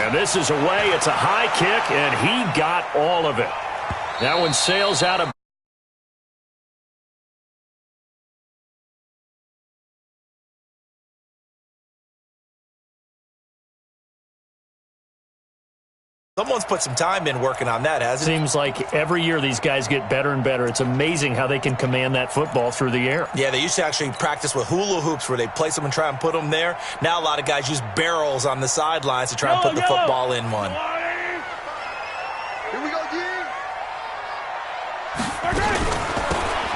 And this is away. It's a high kick, and he got all of it. That one sails out of. Someone's put some time in working on that, hasn't it? Seems like every year these guys get better and better. It's amazing how they can command that football through the air. Yeah, they used to actually practice with hula hoops where they place them and try and put them there. Now a lot of guys use barrels on the sidelines to try and put the football in one. Here we go, G.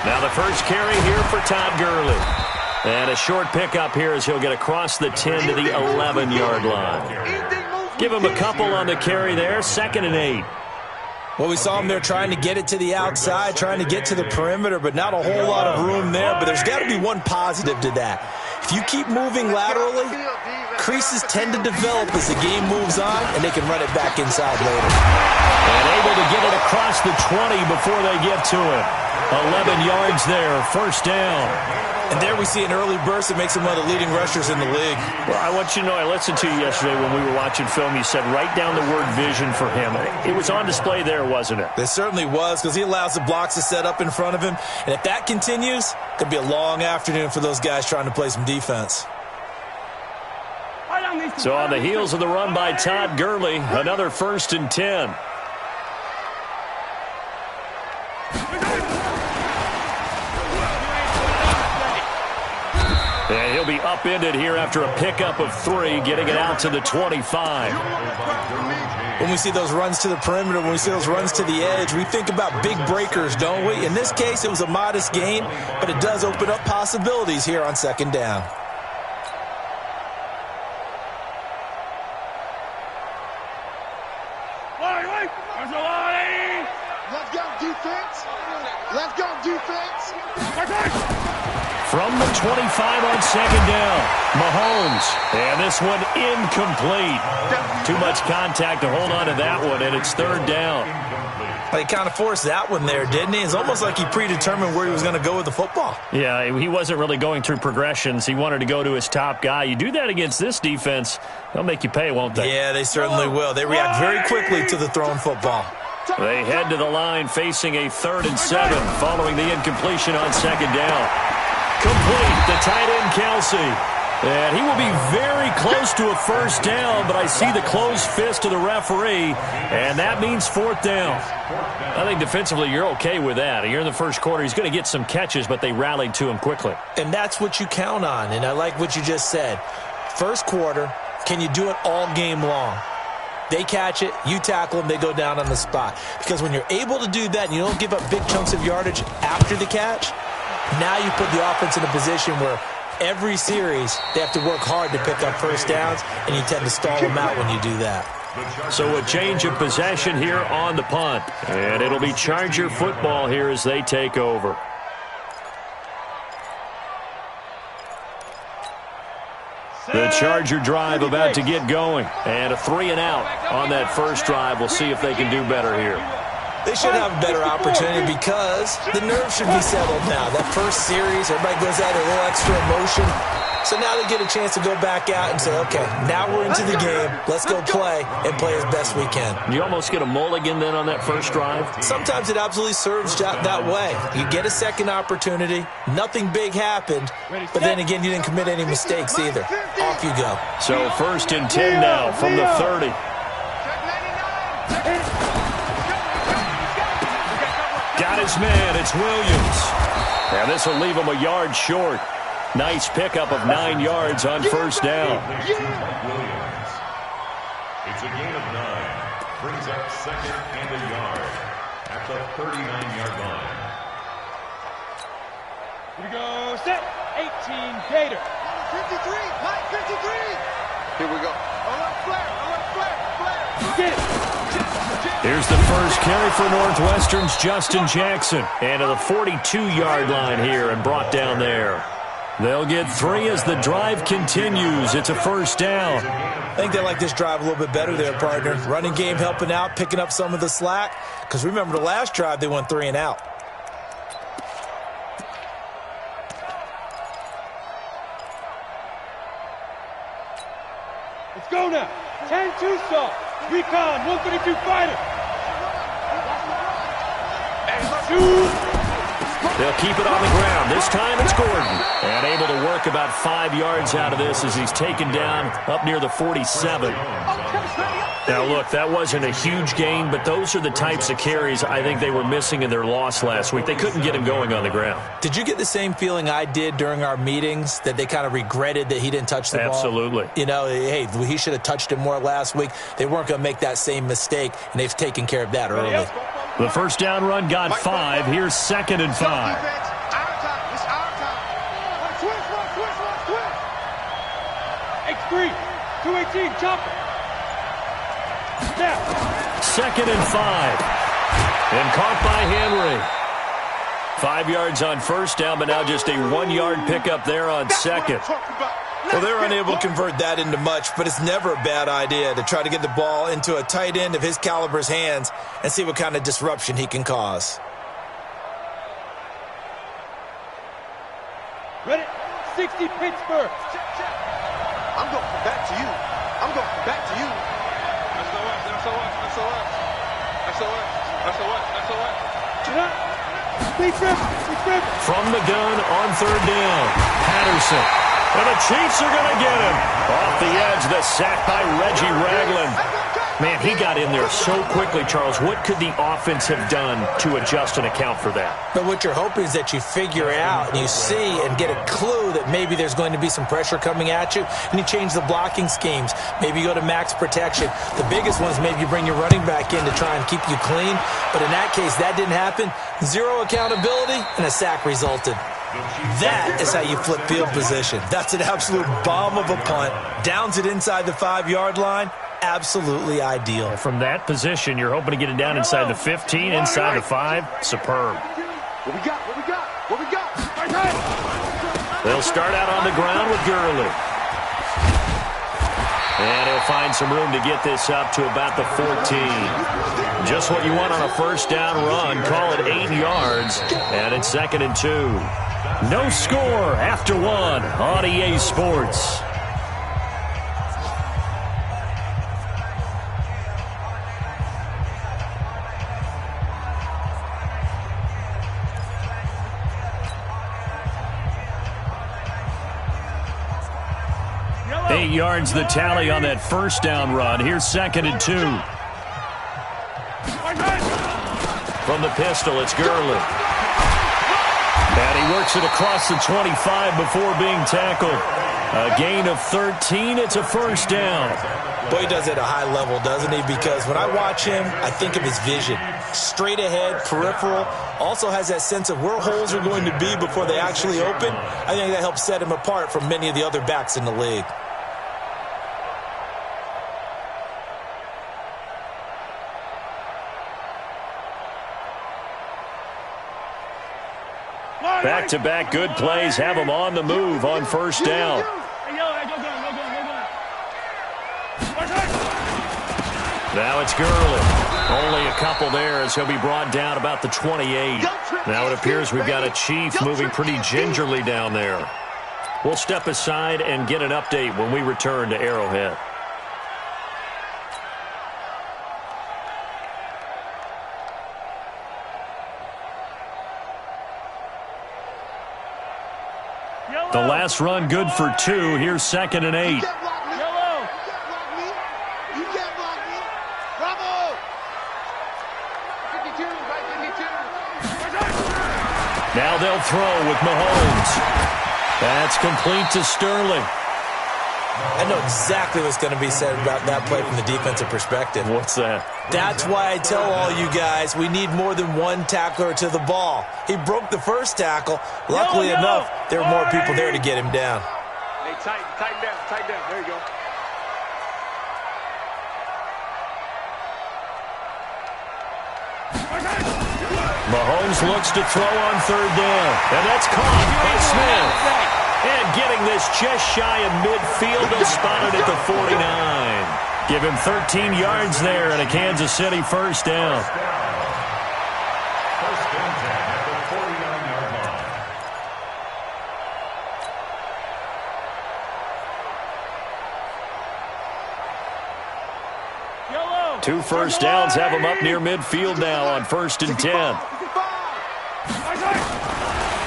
Now the first carry here for Todd Gurley. And a short pickup here as he'll get across the 10 to the 11-yard line. Give him a couple on the carry there, 2nd and 8. Well, we saw him there trying to get it to the outside, trying to get to the perimeter, but not a whole lot of room there. But there's got to be one positive to that. If you keep moving laterally, creases tend to develop as the game moves on, and they can run it back inside later. And able to get it across the 20 before they get to it. 11 yards there, 1st down. And there we see an early burst that makes him one of the leading rushers in the league. Well, I want you to know, I listened to you yesterday when we were watching film. You said write down the word vision for him. It was on display there, wasn't it? It certainly was, because he allows the blocks to set up in front of him. And if that continues, it could be a long afternoon for those guys trying to play some defense. So on the heels of the run by Todd Gurley, another 1st and 10. And he'll be upended here after a pickup of 3, getting it out to the 25. When we see those runs to the perimeter, when we see those runs to the edge, we think about big breakers, don't we? In this case, it was a modest gain, but it does open up possibilities here on 2nd down. Let's go, defense. Let's go, defense. From the 25 on 2nd down, Mahomes. And this one incomplete. Too much contact to hold on to that one, and it's 3rd down. Well, he kind of forced that one there, didn't he? It's almost like he predetermined where he was going to go with the football. Yeah, he wasn't really going through progressions. He wanted to go to his top guy. You do that against this defense, they'll make you pay, won't they? Yeah, they certainly will. They react very quickly to the thrown football. They head to the line facing a 3rd and 7 following the incompletion on 2nd down. Complete, the tight end, Kelsey. And he will be very close to a 1st down, but I see the closed fist of the referee, and that means 4th down. I think defensively you're okay with that. Here in the 1st quarter, he's going to get some catches, but they rallied to him quickly. And that's what you count on, and I like what you just said. 1st quarter, can you do it all game long? They catch it, you tackle them, they go down on the spot. Because when you're able to do that and you don't give up big chunks of yardage after the catch, now you put the offense in a position where every series they have to work hard to pick up 1st downs, and you tend to stall them out when you do that. So a change of possession here on the punt. And it'll be Charger football here as they take over. The Charger drive about to get going. And a 3 and out on that 1st drive. We'll see if they can do better here. They should have a better opportunity because the nerves should be settled now. That 1st series, everybody goes out a little extra emotion. So now they get a chance to go back out and say, okay, now we're into the game. Let's go play and play as best we can. You almost get a mulligan then on that 1st drive? Sometimes it absolutely serves that way. You get a 2nd opportunity. Nothing big happened. But then again, you didn't commit any mistakes either. Off you go. So 1st and 10 now from the 30. Got his man. It's Williams. And this will leave him a yard short. Nice pickup of 9 yards on 1st down. Williams. It's a gain of 9. Brings up 2nd and a yard at the 39-yard line. Here we go. Set. 18, Gator. 53, line 53. Here we go. Alert flare. Get it. Here's the first carry for Northwestern's Justin Jackson. And to the 42-yard line here and brought down there. They'll get 3 as the drive continues. It's a 1st down. I think they like this drive a little bit better there, partner. Running game helping out, picking up some of the slack. Because remember, the last drive, they went 3 and out. Let's go now. 10-2 saw. Recon, 132 fighter. They'll keep it on the ground. This time it's Gordon. And able to work about 5 yards out of this as he's taken down up near the 47. Now, look, that wasn't a huge gain, but those are the types of carries I think they were missing in their loss last week. They couldn't get him going on the ground. Did you get the same feeling I did during our meetings, that they kind of regretted that he didn't touch the ball? Absolutely. You know, hey, he should have touched it more last week. They weren't going to make that same mistake, and they've taken care of that early. The first down run got 5. Here's 2nd and 5. Our time. It's our time. X3, 218, chopper. Snap. 2nd and 5. And caught by Henry. 5 yards on first down, but now just a 1-yard pickup there on second. Well, they're unable to convert that into much, but it's never a bad idea to try to get the ball into a tight end of his caliber's hands and see what kind of disruption he can cause. Ready? 60 Pittsburgh. I'm going back to you. I'm going back to you. From the gun on 3rd down. Patterson. And the Chiefs are going to get him. Off the edge, the sack by Reggie Ragland. Man, he got in there so quickly, Charles. What could the offense have done to adjust and account for that? But what you're hoping is that you figure out and you see and get a clue that maybe there's going to be some pressure coming at you, and you change the blocking schemes. Maybe you go to max protection. The biggest one is maybe you bring your running back in to try and keep you clean. But in that case, that didn't happen. 0 accountability, and a sack resulted. That is how you flip field position. That's an absolute bomb of a punt. Downs it inside the 5-yard line. Absolutely ideal. From that position, you're hoping to get it down inside the 15, inside the 5. Superb. What we got? What we got? What we got? They'll start out on the ground with Gurley. And he'll find some room to get this up to about the 14. Just what you want on a first down run. Call it 8 yards. And it's 2nd and 2. No score after 1 on EA Sports. Yellow. 8 yards the tally on that first down run. Here's 2nd and 2. From the pistol, it's Gurley. And he works it across the 25 before being tackled. A gain of 13. It's a first down. Boy, he does it at a high level, doesn't he? Because when I watch him, I think of his vision. Straight ahead, peripheral. Also has that sense of where holes are going to be before they actually open. I think that helps set him apart from many of the other backs in the league. Back-to-back good plays have him on the move on first down. Now it's Gurley. Only a couple there as he'll be brought down about the 28. Now it appears we've got a Chief moving pretty gingerly down there. We'll step aside and get an update when we return to Arrowhead. The last run good for 2. Here's 2nd and 8. You can't block me. Yellow. You can't block me. Bravo. 52, right 52. Now they'll throw with Mahomes. That's complete to Sterling. I know exactly what's going to be said about that play from the defensive perspective. What's that? That's why I tell all you guys we need more than one tackler to the ball. He broke the first tackle. Luckily enough, there were more people there to get him down. Hey, tighten down. There you go. Mahomes looks to throw on 3rd down. And that's caught by Smith. And getting this just shy of midfield, he'll spot it at the 49. Give him 13 yards there and a Kansas City first down. First and 10 at the 49-yard line. Yellow. 2 first downs have him up near midfield now on 1st and 10.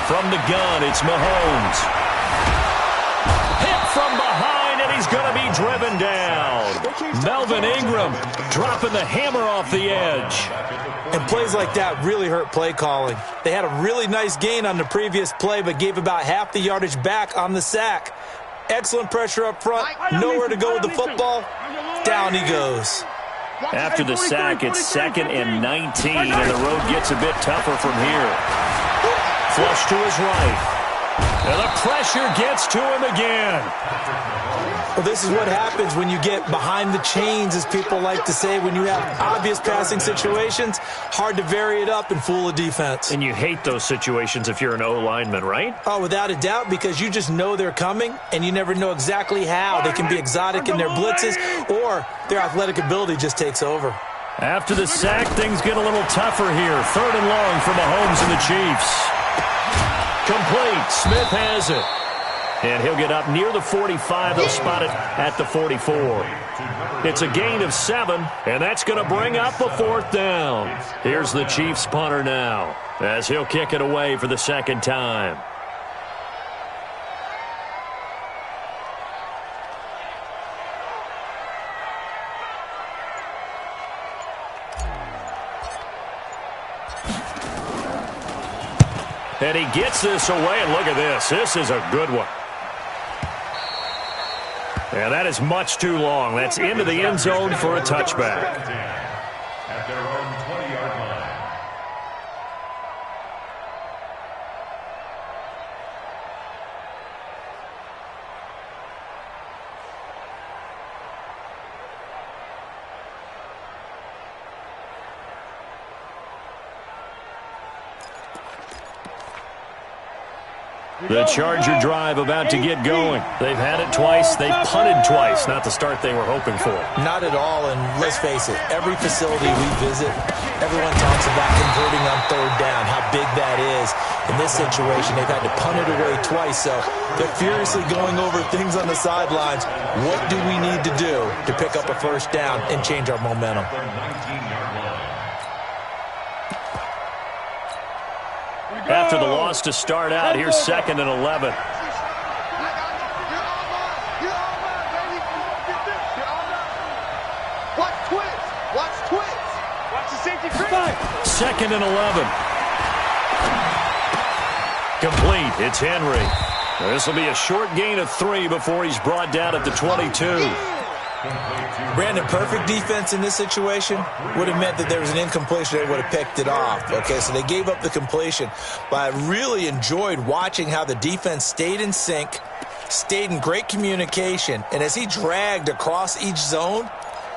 From the gun, it's Mahomes. Hit from behind, and he's going to be driven down. Melvin Ingram dropping the hammer off the edge. And plays like that really hurt play calling. They had a really nice gain on the previous play, but gave about half the yardage back on the sack. Excellent pressure up front. Nowhere to go with the football. Down he goes. After the sack, it's 2nd and 19, and the road gets a bit tougher from here. Flush to his right. And the pressure gets to him again. Well, this is what happens when you get behind the chains, as people like to say. When you have obvious passing situations, hard to vary it up and fool a defense. And you hate those situations if you're an O-lineman, right? Oh, without a doubt, because you just know they're coming, and you never know exactly how. They can be exotic in their blitzes, or their athletic ability just takes over. After the sack, things get a little tougher here. 3rd and long for Mahomes and the Chiefs. Complete. Smith has it. And he'll get up near the 45. They'll spot it at the 44. It's a gain of 7, and that's going to bring up a 4th down. Here's the Chiefs punter now, as he'll kick it away for the 2nd time. And he gets this away, and look at this. This is a good one. And that is much too long. That's into the end zone for a touchback. At their own 20-yard line. The Charger drive about to get going. They've had it twice. They've punted twice. Not the start they were hoping for. Not at all, and let's face it, every facility we visit, everyone talks about converting on 3rd down, how big that is. In this situation, they've had to punt it away twice, so they're furiously going over things on the sidelines. What do we need to do to pick up a 1st down and change our momentum? After the loss to start out, here's 2nd and 11. Watch twins. Watch twins. Watch the safety creep. 2nd and 11. Complete. It's Henry. This will be a short gain of 3 before he's brought down at the 22. Brandon, perfect defense in this situation would have meant that there was an incompletion. They would have picked it off. Okay, so they gave up the completion. But I really enjoyed watching how the defense stayed in sync, stayed in great communication. And as he dragged across each zone,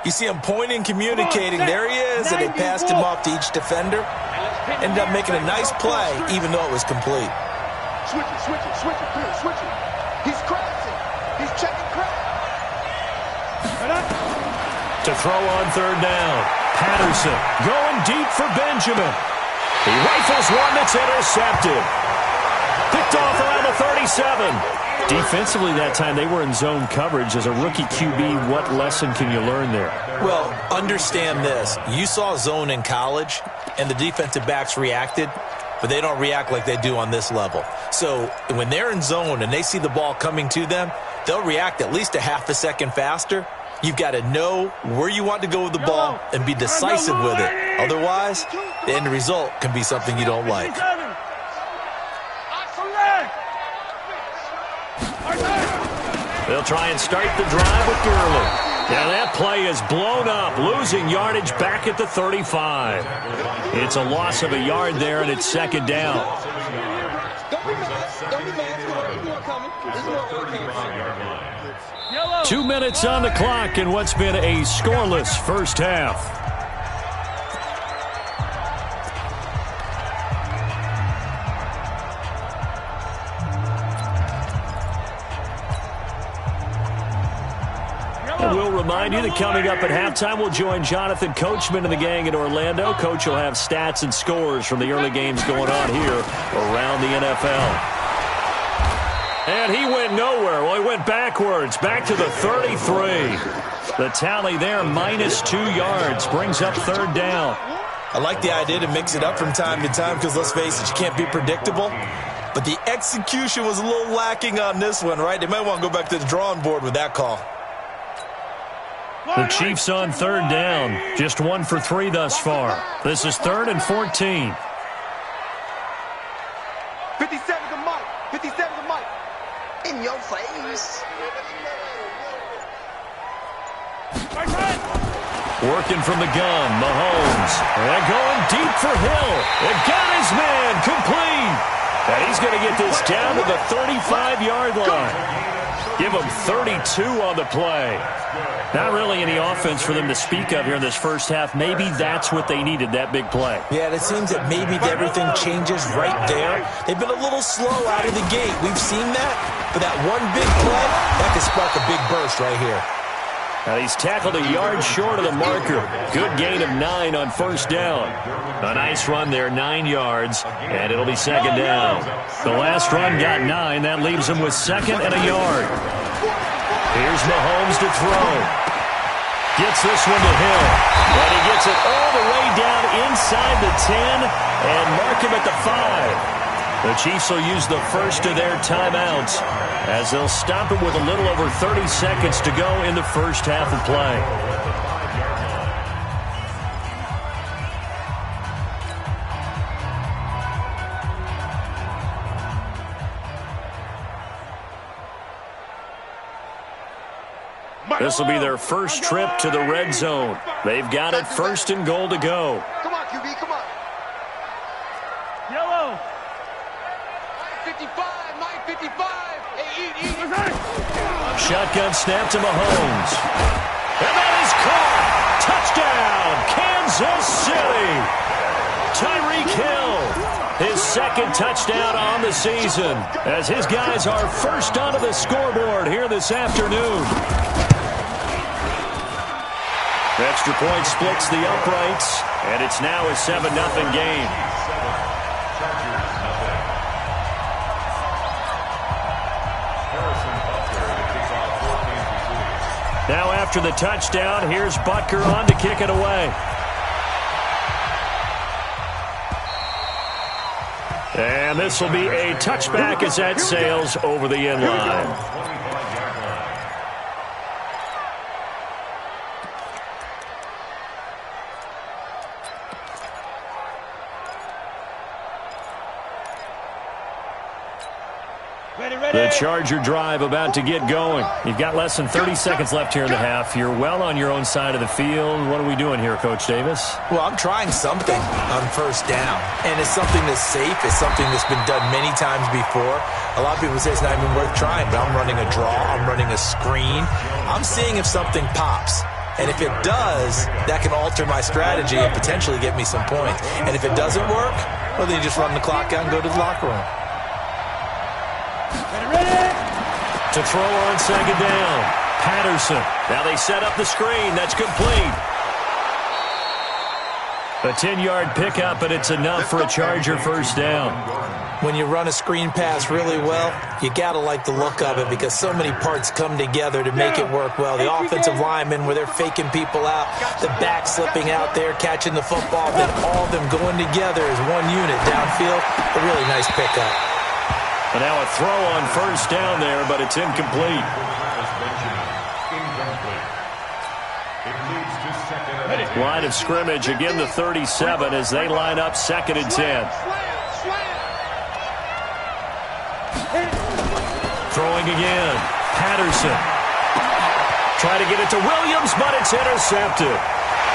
you see him pointing, communicating. There he is, and they passed him off to each defender. Ended up making a nice play, even though it was complete. Switch it. He's crossing. He's checking crack. To throw on 3rd down. Patterson going deep for Benjamin. He rifles one that's intercepted. Picked off around the 37. Defensively that time, they were in zone coverage. As a rookie QB, what lesson can you learn there? Well, understand this. You saw zone in college, and the defensive backs reacted, but they don't react like they do on this level. So when they're in zone and they see the ball coming to them, they'll react at least a half a second faster. You've got to know where you want to go with the ball and be decisive with it. Otherwise, the end result can be something you don't like. They'll try and start the drive with Gurley. Now that play is blown up, losing yardage back at the 35. It's a loss of a yard there, and it's 2nd down. Don't be mad. There's more coming. 2 minutes on the clock in what's been a scoreless first half. And we'll remind you that coming up at halftime, we'll join Jonathan Coachman and the gang in Orlando. Coach will have stats and scores from the early games going on here around the NFL. And he went nowhere. Well, he went backwards, back to the 33. The tally there, -2 yards, brings up third down. I like the idea to mix it up from time to time because, let's face it, you can't be predictable. But the execution was a little lacking on this one, right? They might want to go back to the drawing board with that call. The Chiefs on third down. Just 1 for 3 thus far. This is 3rd and 14. 57 to Mike. 57 to Mike. In your face. Working from the gun, Mahomes. And going deep for Hill. It got his man complete. And he's going to get this down to the 35-yard line. Give him 32 on the play. Not really any offense for them to speak of here in this first half. Maybe that's what they needed, that big play. Yeah, it seems that maybe everything changes right there. They've been a little slow out of the gate. We've seen that. But that one big play, that could spark a big burst right here. Now he's tackled a yard short of the marker. Good gain of 9 on first down. A nice run there, 9 yards, and it'll be second down. The last run got 9. That leaves him with 2nd and a yard. Here's Mahomes to throw. Gets this one to Hill. And he gets it all the way down inside the 10 and mark him at the 5. The Chiefs will use the first of their timeouts as they'll stop it with a little over 30 seconds to go in the first half of play. This will be their first trip to the red zone. They've got it 1st and goal to go. Come on, QB, come on. Yellow. 55, Mike, 55. Hey, eat. Shotgun snap to Mahomes. And that is caught. Touchdown, Kansas City. Tyreek Hill, his 2nd touchdown on the season, as his guys are first onto the scoreboard here this afternoon. Extra point splits the uprights, and it's now a 7-0 game. Now after the touchdown, here's Butker on to kick it away. And this will be a touchback as that sails over the end line. The Charger drive about to get going. You've got less than 30 seconds left here in the half. You're well on your own side of the field. What are we doing here, Coach Davis? Well, I'm trying something on first down, and it's something that's safe. It's something that's been done many times before. A lot of people say it's not even worth trying, but I'm running a draw. I'm running a screen. I'm seeing if something pops. And if it does, that can alter my strategy and potentially get me some points. And if it doesn't work, well, then you just run the clock out and go to the locker room. To throw on second down, Patterson. Now they set up the screen. That's complete. A 10-yard pickup, and it's enough for a Charger first down. When you run a screen pass really well, you got to like the look of it because so many parts come together to make it work well. The offensive linemen, where they're faking people out, the back slipping out there, catching the football, then all of them going together as one unit downfield. A really nice pickup. And now a throw on first down there, but it's incomplete. Line of scrimmage, again the 37 as they line up 2nd and 10. Throwing again, Patterson. Try to get it to Williams, but it's intercepted.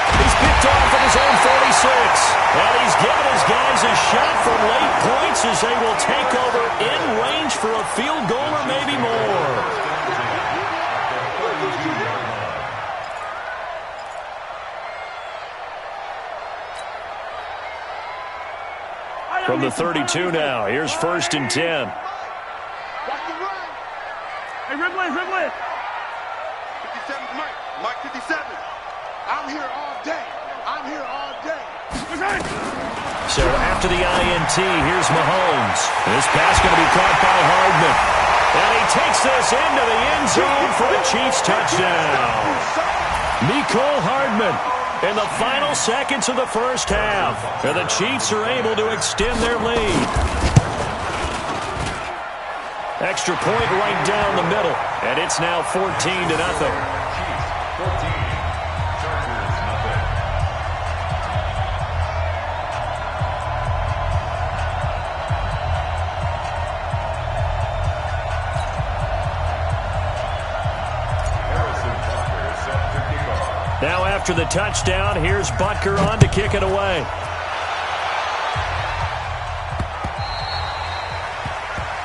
He's picked off at his own 46. And he's given his guys a shot from late points as they will take over in range for a field goal or maybe more. From the 32 now, here's 1st and 10. Hey, Ridley. 57, Mike 57. I'm here all day. So after the INT, here's Mahomes. This pass going to be caught by Hardman. And he takes this into the end zone for the Chiefs touchdown. Mecole Hardman in the final seconds of the first half. And the Chiefs are able to extend their lead. Extra point right down the middle. And it's now 14-0. Chiefs 14, Chargers nothing. Harrison Butker set to kick off. Now after the touchdown, here's Butker on to kick it away.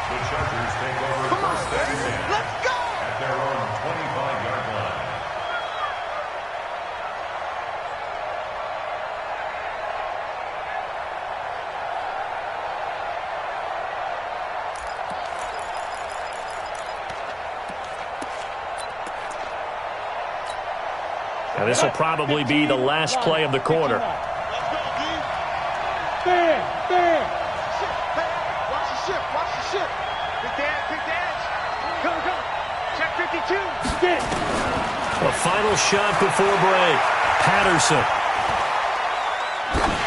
The Chargers take over first and 10 Let's go! at their own 25-yard line. Now this will probably be the last play of the quarter. Fair. Hey, watch the ship, watch the ship. Pick the edge. Go. Check 52. A final shot before break. Patterson.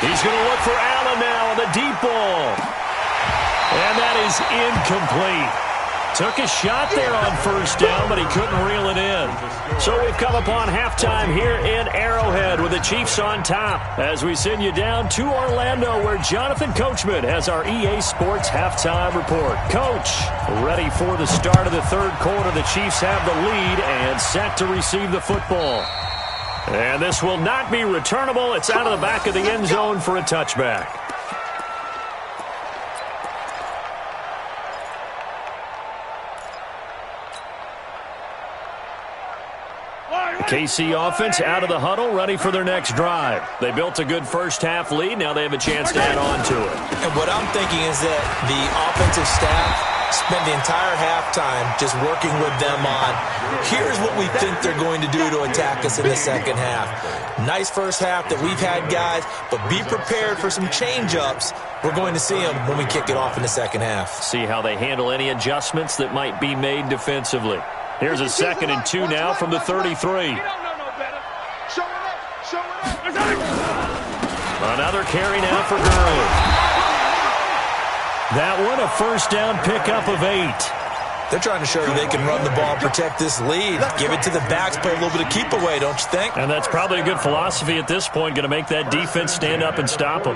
He's going to look for Allen now on the deep ball. And that is incomplete. Took a shot there on first down, but he couldn't reel it in. So we've come upon halftime here in Arrowhead with the Chiefs on top as we send you down to Orlando where Jonathan Coachman has our EA Sports halftime report. Coach, ready for the start of the third quarter. The Chiefs have the lead and set to receive the football. And this will not be returnable. It's out of the back of the end zone for a touchback. KC offense out of the huddle, ready for their next drive. They built a good first-half lead. Now they have a chance to add on to it. And what I'm thinking is that the offensive staff spent the entire halftime just working with them on, here's what we think they're going to do to attack us in the second half. Nice first half that we've had, guys, but be prepared for some change-ups. We're going to see them when we kick it off in the second half. See how they handle any adjustments that might be made defensively. Here's a 2nd and 2 now from the 33. You don't know no better. Show it up. Another carry now for Gurley. That one a first down pickup of 8. They're trying to show that they can run the ball and protect this lead. Give it to the backs, play a little bit of keep away, don't you think? And that's probably a good philosophy at this point, going to make that defense stand up and stop them.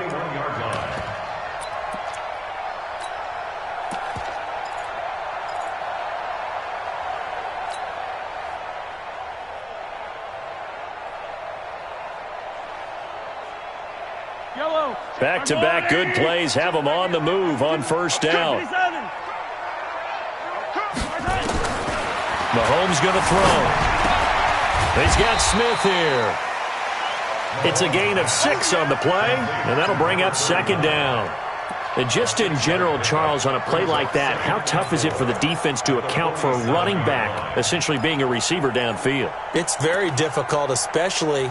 Back-to-back good plays have them on the move on first down. Mahomes going to throw. He's got Smith here. It's a gain of 6 on the play, and that'll bring up 2nd down. And just in general, Charles, on a play like that, how tough is it for the defense to account for a running back essentially being a receiver downfield? It's very difficult, especially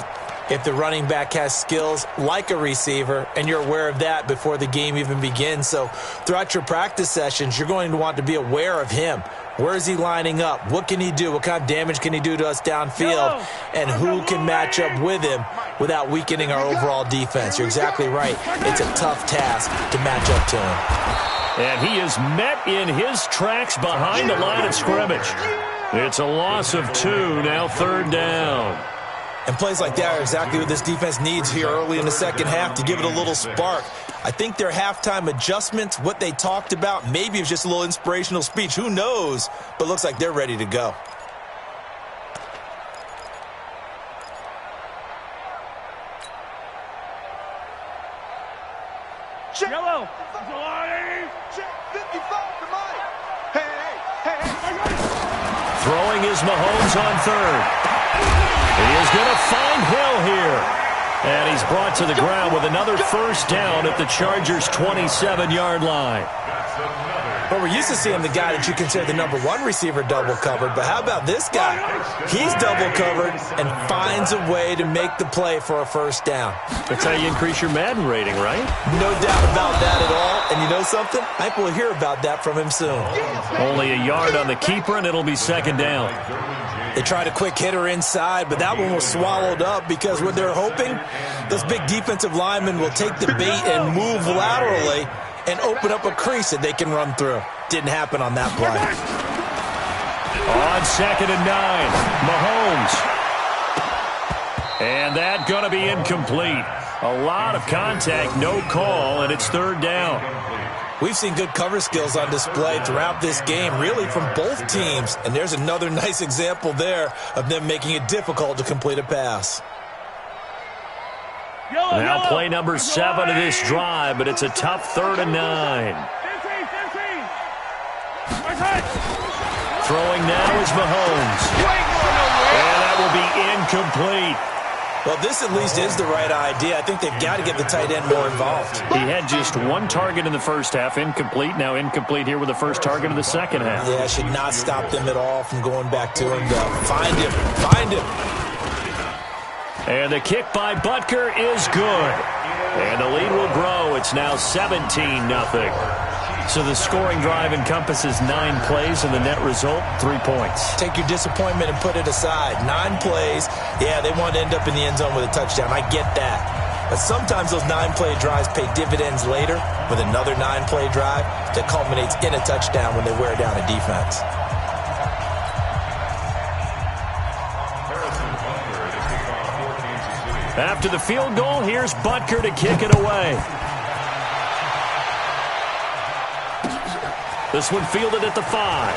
if the running back has skills like a receiver, and you're aware of that before the game even begins. So throughout your practice sessions, you're going to want to be aware of him. Where is he lining up? What can he do? What kind of damage can he do to us downfield? And who can match up with him without weakening our overall defense? You're exactly right. It's a tough task to match up to him. And he is met in his tracks behind the line of scrimmage. It's a loss of 2, now 3rd down. And plays like that are exactly what this defense needs here early in the second half to give it a little spark. I think their halftime adjustments, what they talked about, maybe it's just a little inspirational speech. Who knows? But looks like they're ready to go. Check. Yellow. Check 55 to Mike. Hey. Throwing is Mahomes on 3rd. He is going to find Hill here. And he's brought to the ground with another first down at the Chargers' 27-yard line. That's another Well, we're used to seeing the guy that you consider the number one receiver double covered, but how about this guy? He's double covered and finds a way to make the play for a first down. That's how you increase your Madden rating, right? No doubt about that at all. And you know something? I think we'll hear about that from him soon. Only a yard on the keeper, and it'll be second down. They tried a quick hitter inside, but that one was swallowed up because what they're hoping, those big defensive linemen will take the bait and move laterally and open up a crease that they can run through. Didn't happen on that play. On 2nd and 9, Mahomes. And that going to be incomplete. A lot of contact, no call, and it's 3rd down. We've seen good cover skills on display throughout this game, really from both teams. And there's another nice example there of them making it difficult to complete a pass. Now play number 7 of this drive, but it's a tough 3rd and 9. Throwing now is Mahomes. And that will be incomplete. Well, this at least is the right idea. I think they've got to get the tight end more involved. He had just 1 target in the first half, incomplete. Now incomplete here with the first target of the second half. Yeah, should not stop them at all from going back to him. Find him. And the kick by Butker is good. And the lead will grow. It's now 17-0. So the scoring drive encompasses 9 plays, and the net result, 3 points. Take your disappointment and put it aside. 9 plays. Yeah, they want to end up in the end zone with a touchdown. I get that. But sometimes those 9-play drives pay dividends later with another 9-play drive that culminates in a touchdown when they wear down a defense. After the field goal, here's Butker to kick it away. This one fielded at the 5.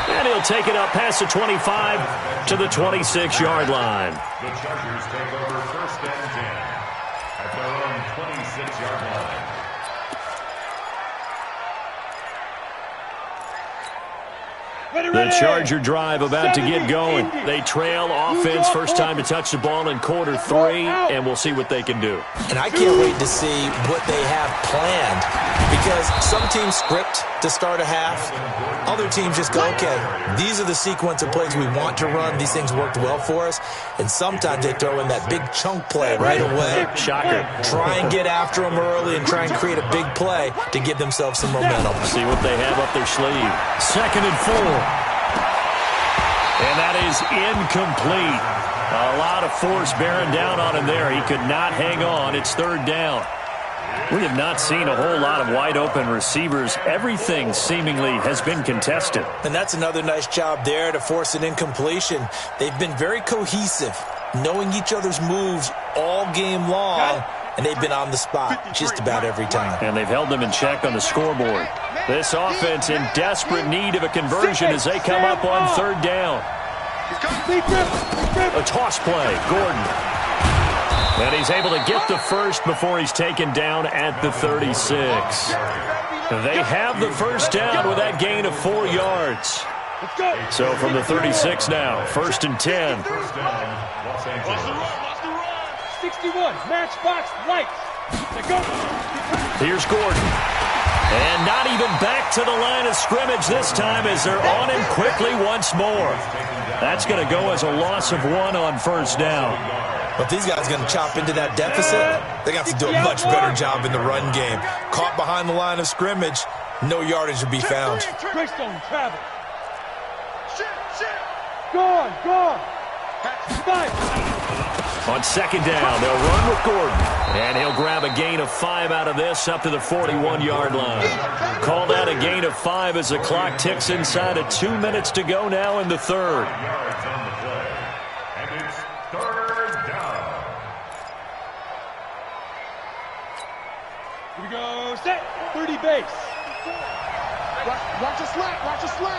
And he'll take it up past the 25 to the 26-yard line. The Chargers take over 1st and 10 at their own 26-yard line. The Charger drive about to get going. They trail offense, first time to touch the ball in quarter 3, and we'll see what they can do. And I can't wait to see what they have planned, because some teams script to start a half. Other teams just go, okay, these are the sequence of plays we want to run. These things worked well for us. And sometimes they throw in that big chunk play right away. Shocker. Try and get after them early and try and create a big play to give themselves some momentum. See what they have up their sleeve. 2nd and 4. And that is incomplete. A lot of force bearing down on him there. He could not hang on. It's 3rd down. We have not seen a whole lot of wide-open receivers. Everything seemingly has been contested. And that's another nice job there to force an incompletion. They've been very cohesive, knowing each other's moves all game long, and they've been on the spot just about every time. And they've held them in check on the scoreboard. This offense in desperate need of a conversion as they come up on 3rd down. A toss play, Gordon. And he's able to get the first before he's taken down at the 36. They have the first down with that gain of 4 yards. So from the 36 now, 1st and 10. 61, matchbox lights. Here's Gordon. And not even back to the line of scrimmage this time as they're on him quickly once more. That's going to go as a loss of 1 on 1st down. But these guys are going to chop into that deficit. They got to do a much better job in the run game. Caught behind the line of scrimmage, no yardage to be found. Greystone travel. Gone. On 2nd down, they'll run with Gordon. And he'll grab a gain of 5 out of this up to the 41-yard line. Called out a gain of 5 as the clock ticks inside of 2 minutes to go now in the 3rd. Yards on the play. And it's 3rd down. Here we go, set, 30 base. Watch a slant. Watch a slant.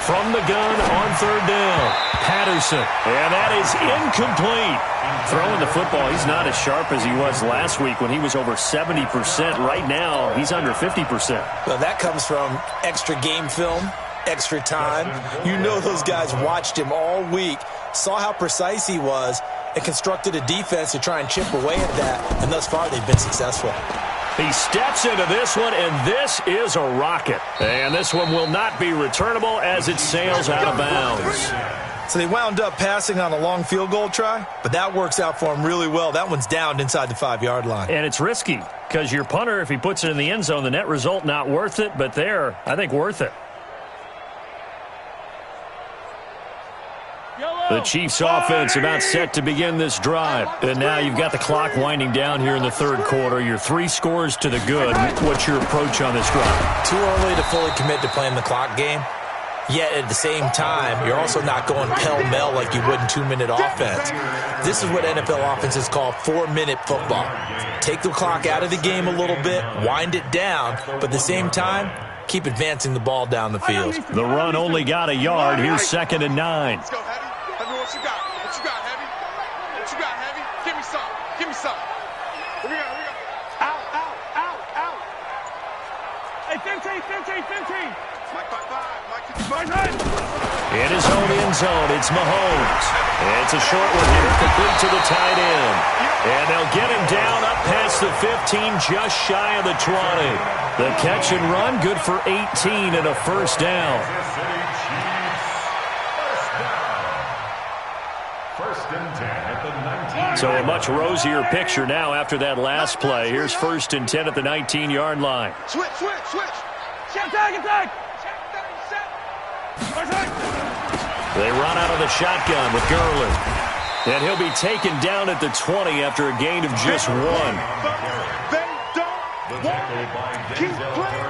From the gun on 3rd down, Patterson. And that is incomplete. Throwing the football, he's not as sharp as he was last week when he was over 70%. Right now, he's under 50%. Well, that comes from extra game film, extra time. You know those guys watched him all week, saw how precise he was, and constructed a defense to try and chip away at that. And thus far, they've been successful. He steps into this one, and this is a rocket. And this one will not be returnable as it sails out of bounds. So they wound up passing on a long field goal try, but that works out for him really well. That one's down inside the 5-yard line. And it's risky because your punter, if he puts it in the end zone, the net result not worth it, but there, I think worth it. The Chiefs offense about set to begin this drive. And now you've got the clock winding down here in the third quarter. You're 3 scores to the good. What's your approach on this drive? Too early to fully commit to playing the clock game. Yet at the same time, you're also not going pell-mell like you would in 2-minute offense. This is what NFL offenses call 4-minute football. Take the clock out of the game a little bit, wind it down, but at the same time, keep advancing the ball down the field. The run only got a yard. Here's 2nd and 9. Let's go, Heavy. Heavy, what you got? What you got, Heavy? What you got, Heavy? Give me some. Give me some. Here we go. Here we go. Out. Hey, 15. Mike 5. Mike 5. In his own end zone, it's Mahomes. It's a short one here, complete to the tight end. And they'll get him down up past the 15, just shy of the 20. The catch and run, good for 18 and a first down. First and 10 at the 19. So a much rosier picture now after that last play. Here's 1st and 10 at the 19-yard line. Switch. Attack. They run out of the shotgun with Gurley. And he'll be taken down at the 20 after a gain of just 1. They don't keep playing.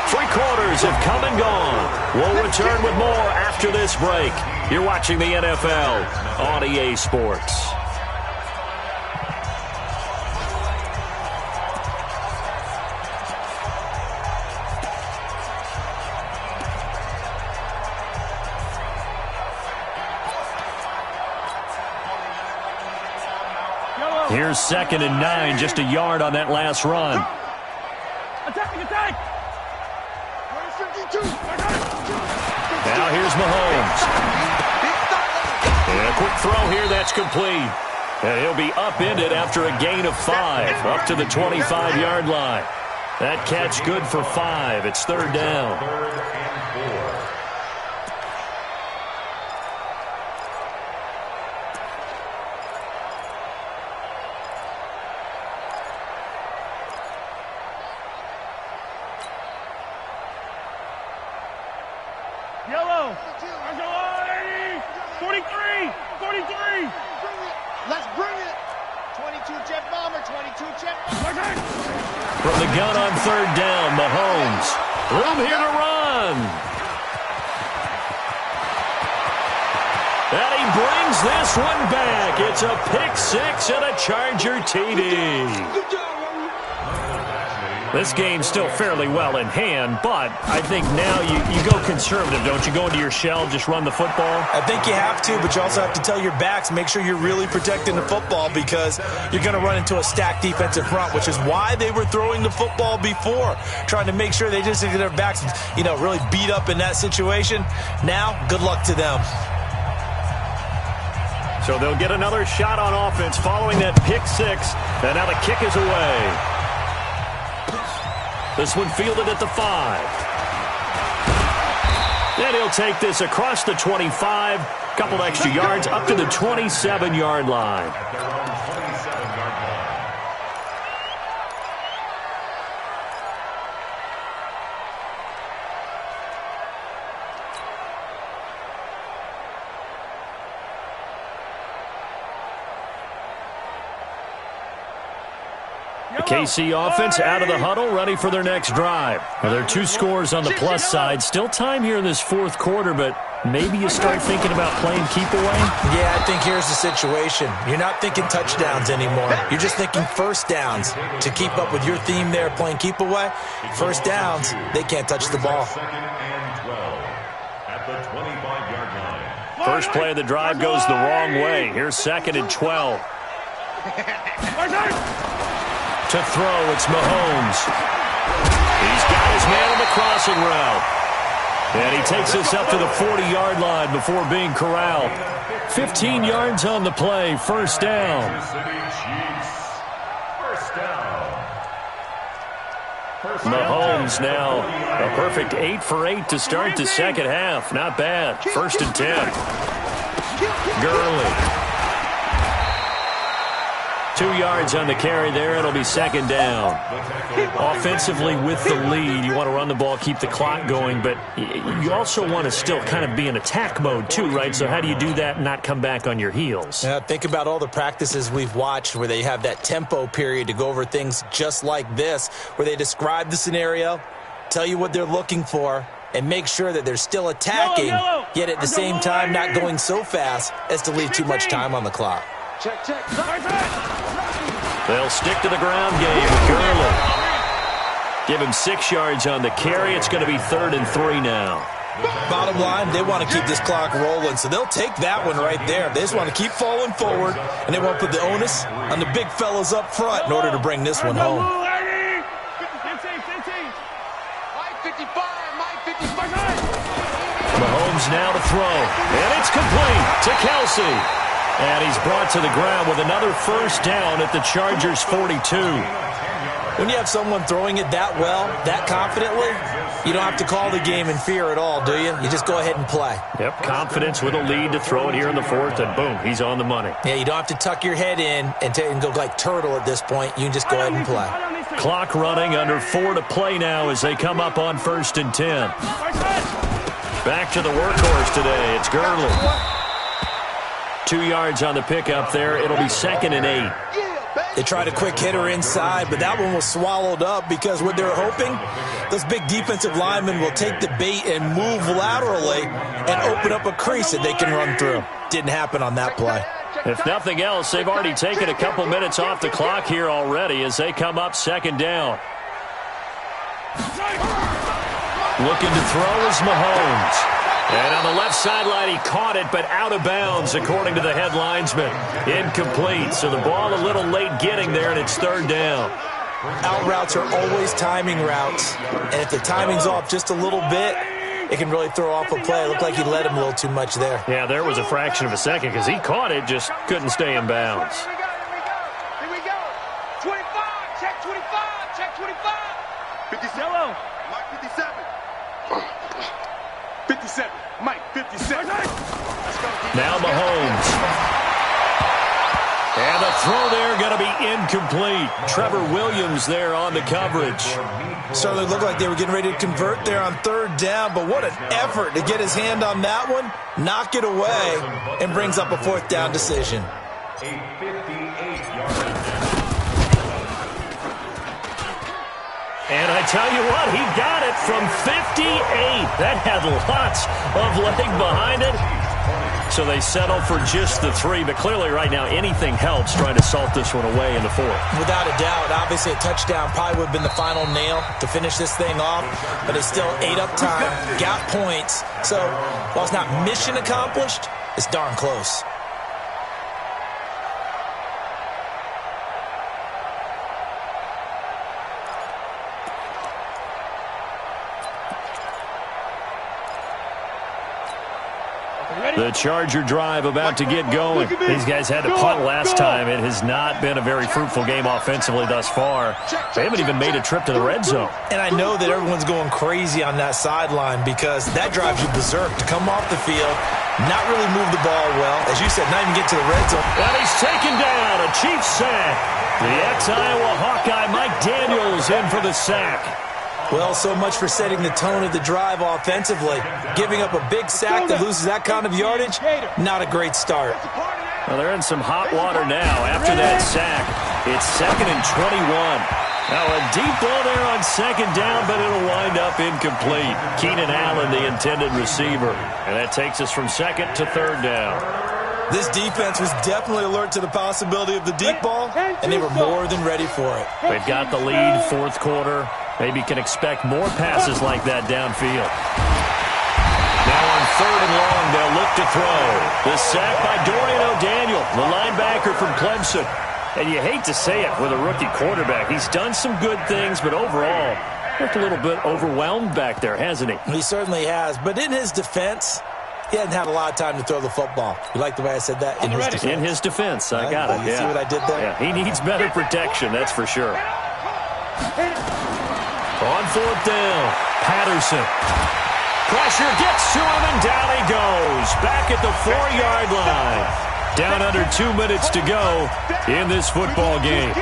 3 quarters have come and gone. We'll return with more after this break. You're watching the NFL on EA Sports. Here's 2nd and 9, just a yard on that last run. Attack. Now here's Mahomes. And a quick throw here, that's complete. And he'll be upended after a gain of 5, up to the 25-yard line. That catch good for 5. It's 3rd down. 3rd and 4. Yellow. 43. Let's bring it. 22 jet bomber. From the gun on 3rd down, Mahomes. Room here to run. And he brings this one back. It's a pick 6 and a Charger TD. This game's still fairly well in hand, but I think now you go conservative, don't you? Go into your shell, just run the football? I think you have to, but you also have to tell your backs, make sure you're really protecting the football because you're going to run into a stacked defensive front, which is why they were throwing the football before, trying to make sure they just get their backs, really beat up in that situation. Now, good luck to them. So they'll get another shot on offense following that pick 6, and now the kick is away. This one fielded at the 5. And he'll take this across the 25. Couple extra yards up to the 27-yard line. At their own 27-yard line. The KC offense out of the huddle, ready for their next drive. Well, there are 2 scores on the plus side. Still time here in this 4th quarter, but maybe you start thinking about playing keep away? Yeah, I think here's the situation. You're not thinking touchdowns anymore. You're just thinking first downs. To keep up with your theme there, playing keep away, first downs, they can't touch the ball. 2nd and 12 at the 25-yard line. First play of the drive goes the wrong way. Here's 2nd and 12. To throw, it's Mahomes. He's got his man on the crossing route. And he takes us up to the 40-yard line before being corralled. 15 yards on the play, first down. Kansas City Chiefs. First Mahomes now a perfect 8 for 8 to start the second half. Not bad. 1st and 10. Gurley. 2 yards on the carry there. It'll be 2nd down. Offensively with the lead, you want to run the ball, keep the clock going, but you also want to still kind of be in attack mode too, right? So how do you do that and not come back on your heels? Yeah, think about all the practices we've watched where they have that tempo period to go over things just like this, where they describe the scenario, tell you what they're looking for, and make sure that they're still attacking, yet at the same time not going so fast as to leave too much time on the clock. Check. They'll stick to the ground game with Gurley. Give him 6 yards on the carry. It's going to be 3rd and 3 now. Bottom line, they want to keep this clock rolling, so they'll take that one right there. They just want to keep falling forward, and they want to put the onus on the big fellas up front in order to bring this one home. Mahomes now to throw, and it's complete to Kelsey. And he's brought to the ground with another 1st down at the Chargers' 42. When you have someone throwing it that well, that confidently, you don't have to call the game in fear at all, do you? You just go ahead and play. Yep, confidence with a lead to throw it here in the 4th, and boom, he's on the money. Yeah, you don't have to tuck your head in and go like turtle at this point. You can just go ahead and play. Clock running, under 4 to play now as they come up on 1st and 10. Back to the workhorse today. It's Gurley. 2 yards on the pickup there. It'll be 2nd and 8. They tried a quick hitter inside, but that one was swallowed up because what they're hoping, those big defensive linemen will take the bait and move laterally and open up a crease that they can run through. Didn't happen on that play. If nothing else, they've already taken a couple minutes off the clock here already as they come up 2nd down. Looking to throw is Mahomes. And on the left sideline, he caught it, but out of bounds, according to the head linesman. Incomplete, so the ball a little late getting there, and it's 3rd down. Out routes are always timing routes, and if the timing's off just a little bit, it can really throw off a play. It looked like he led him a little too much there. Yeah, there was a fraction of a second because he caught it, just couldn't stay in bounds. Here we go. 25, check 25. 57. Mike 57. 57. Mike 57. Now Mahomes. And the throw there going to be incomplete. Trevor Williams there on the coverage. Certainly looked like they were getting ready to convert there on 3rd down, but what an effort to get his hand on that one, knock it away, and brings up a 4th down decision. And I tell you what, he got it from 58. That had lots of leg behind it. So they settle for just the 3, but clearly right now anything helps trying to salt this one away in the 4th. Without a doubt, obviously a touchdown probably would have been the final nail to finish this thing off, but it's still ate up time, got points. So while it's not mission accomplished, it's darn close. The Charger drive about to get going. These guys had to punt last time. It has not been a very fruitful game offensively thus far. They haven't even made a trip to the red zone. And I know that everyone's going crazy on that sideline because that drives you berserk to come off the field, not really move the ball well. As you said, not even get to the red zone. And he's taken down. A Chiefs sack. The ex-Iowa Hawkeye Mike Daniels in for the sack. Well, so much for setting the tone of the drive offensively. Giving up a big sack that loses that kind of yardage, not a great start. Well, they're in some hot water now after that sack. It's 2nd and 21. Now a deep ball there on 2nd down, but it'll wind up incomplete. Keenan Allen, the intended receiver. And that takes us from 2nd to 3rd down. This defense was definitely alert to the possibility of the deep ball, and they were more than ready for it. They've got the lead, 4th quarter. Maybe can expect more passes like that downfield. Now on 3rd and long, they'll look to throw. The sack by Dorian O'Daniel, the linebacker from Clemson. And you hate to say it with a rookie quarterback. He's done some good things, but overall, looked a little bit overwhelmed back there, hasn't he? He certainly has. But in his defense, he hasn't had a lot of time to throw the football. You like the way I said that? In his defense. In his defense, I got it. You see what I did there? Yeah, he needs better protection, that's for sure. On fourth down, Patterson. Pressure gets to him, and down he goes. Back at the 4-yard line. Down under 2 minutes to go in this football game.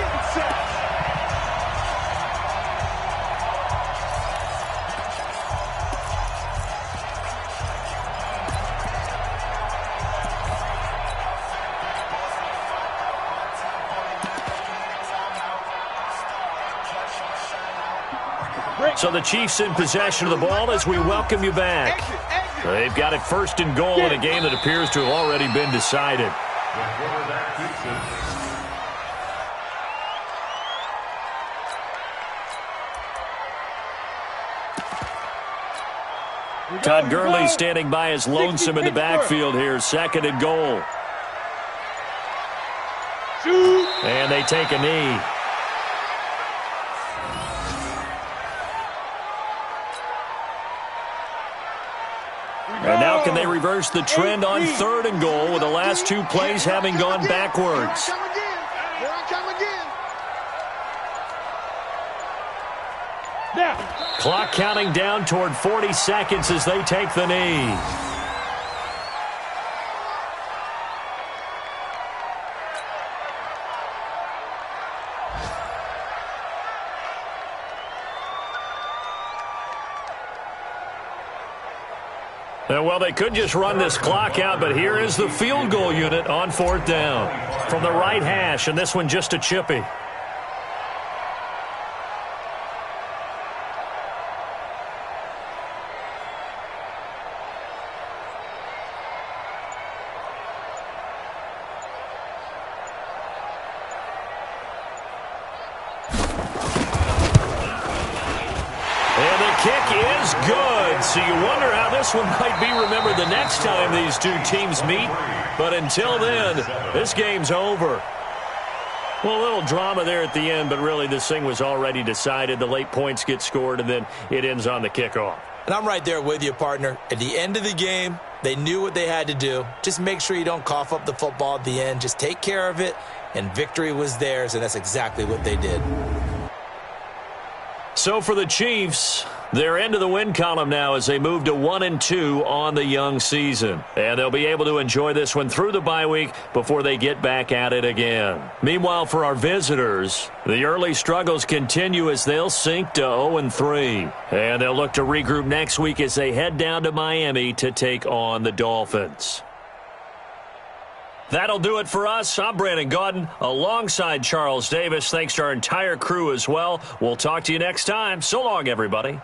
So the Chiefs in possession of the ball as we welcome you back. They've got it first and goal in a game that appears to have already been decided. Todd Gurley standing by as lonesome in the backfield here. Second and goal. And they take a knee. And now can they reverse the trend on third and goal with the last 2 plays having gone backwards? Here I come again. Clock counting down toward 40 seconds as they take the knee. Well, they could just run this clock out, but here is the field goal unit on fourth down. From the right hash, and this one just a chippy. And the kick is good. So you wonder how this one might be remembered the next time these two teams meet. But until then, this game's over. Well, a little drama there at the end, but really this thing was already decided. The late points get scored, and then it ends on the kickoff. And I'm right there with you, partner. At the end of the game, they knew what they had to do. Just make sure you don't cough up the football at the end. Just take care of it, and victory was theirs, and that's exactly what they did. So for the Chiefs, they're into the win column now as they move to 1-2 on the young season. And they'll be able to enjoy this one through the bye week before they get back at it again. Meanwhile, for our visitors, the early struggles continue as they'll sink to 0-3. And they'll look to regroup next week as they head down to Miami to take on the Dolphins. That'll do it for us. I'm Brandon Gaudin alongside Charles Davis. Thanks to our entire crew as well. We'll talk to you next time. So long, everybody.